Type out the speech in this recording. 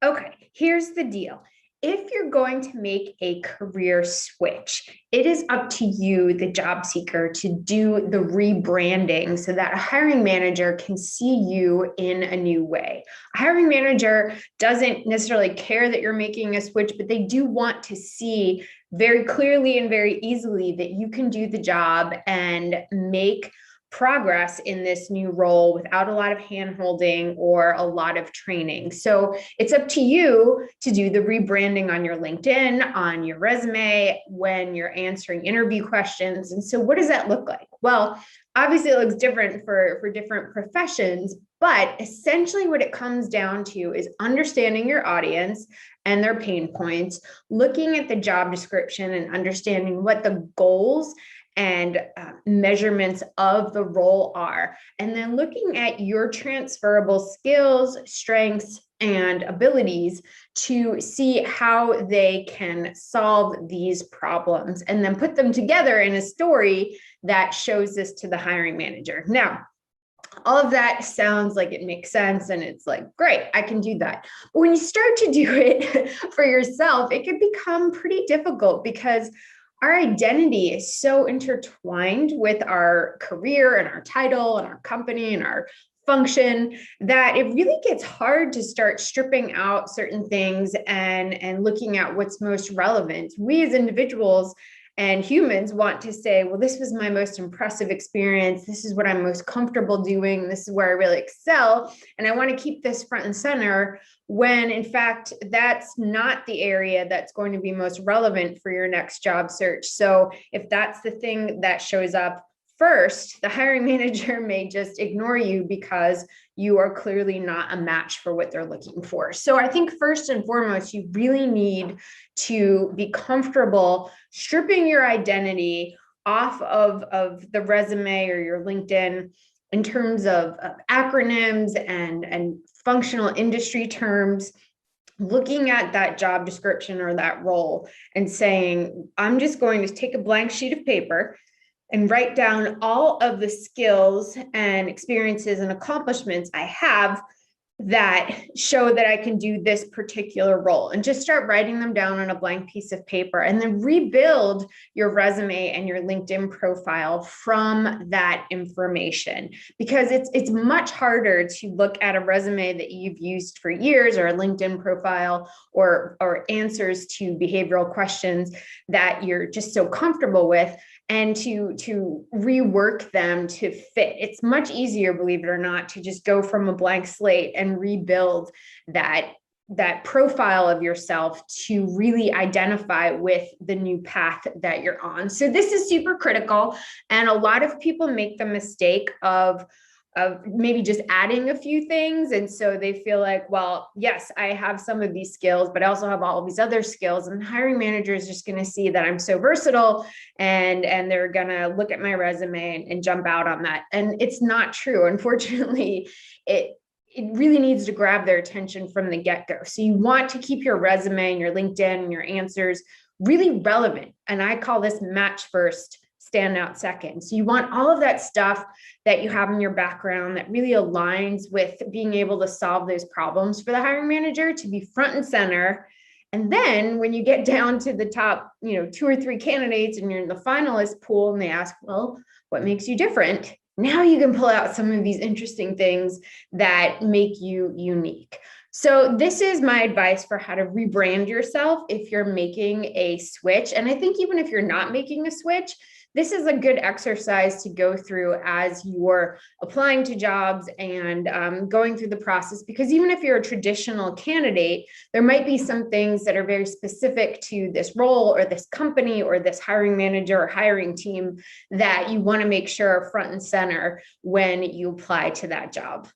Okay, here's the deal. If you're going to make a career switch, it is up to you, the job seeker, to do the rebranding so that a hiring manager can see you in a new way. A hiring manager doesn't necessarily care that you're making a switch, but they do want to see very clearly and very easily that you can do the job and make progress in this new role without a lot of hand-holding or a lot of training. So it's up to you to do the rebranding on your LinkedIn, on your resume, when you're answering interview questions. And so what does that look like? Well, obviously it looks different for different professions, but essentially what it comes down to is understanding your audience and their pain points, looking at the job description and understanding what the goals and measurements of the role are, and then looking at your transferable skills, strengths, and abilities to see how they can solve these problems, and then put them together in a story that shows this to the hiring manager. Now, all of that sounds like it makes sense and it's like, great, I can do that. But when you start to do it for yourself, it can become pretty difficult because our identity is so intertwined with our career and our title and our company and our function that it really gets hard to start stripping out certain things and looking at what's most relevant. We as individuals and humans want to say, well, this was my most impressive experience. This is what I'm most comfortable doing. This is where I really excel. And I want to keep this front and center, when in fact, that's not the area that's going to be most relevant for your next job search. So if that's the thing that shows up first, the hiring manager may just ignore you because you are clearly not a match for what they're looking for. So I think first and foremost, you really need to be comfortable stripping your identity off of the resume or your LinkedIn in terms of acronyms and functional industry terms, looking at that job description or that role and saying, I'm just going to take a blank sheet of paper and write down all of the skills and experiences and accomplishments I have that show that I can do this particular role, and just start writing them down on a blank piece of paper, and then rebuild your resume and your LinkedIn profile from that information. Because it's much harder to look at a resume that you've used for years, or a LinkedIn profile, or answers to behavioral questions that you're just so comfortable with, and to rework them to fit. It's much easier, believe it or not, to just go from a blank slate and rebuild that profile of yourself to really identify with the new path that you're on. So this is super critical. And a lot of people make the mistake of maybe just adding a few things. And so they feel like, well, yes, I have some of these skills, but I also have all of these other skills. And the hiring manager is just going to see that I'm so versatile, and they're going to look at my resume and jump out on that. And it's not true. Unfortunately, it really needs to grab their attention from the get-go. So you want to keep your resume and your LinkedIn and your answers really relevant. And I call this match first, stand out second. So you want all of that stuff that you have in your background that really aligns with being able to solve those problems for the hiring manager to be front and center. And then when you get down to the top, 2 or 3 candidates and you're in the finalist pool and they ask, well, what makes you different? Now you can pull out some of these interesting things that make you unique. So this is my advice for how to rebrand yourself if you're making a switch. And I think even if you're not making a switch, this is a good exercise to go through as you're applying to jobs and going through the process, because even if you're a traditional candidate, there might be some things that are very specific to this role or this company or this hiring manager or hiring team that you want to make sure are front and center when you apply to that job.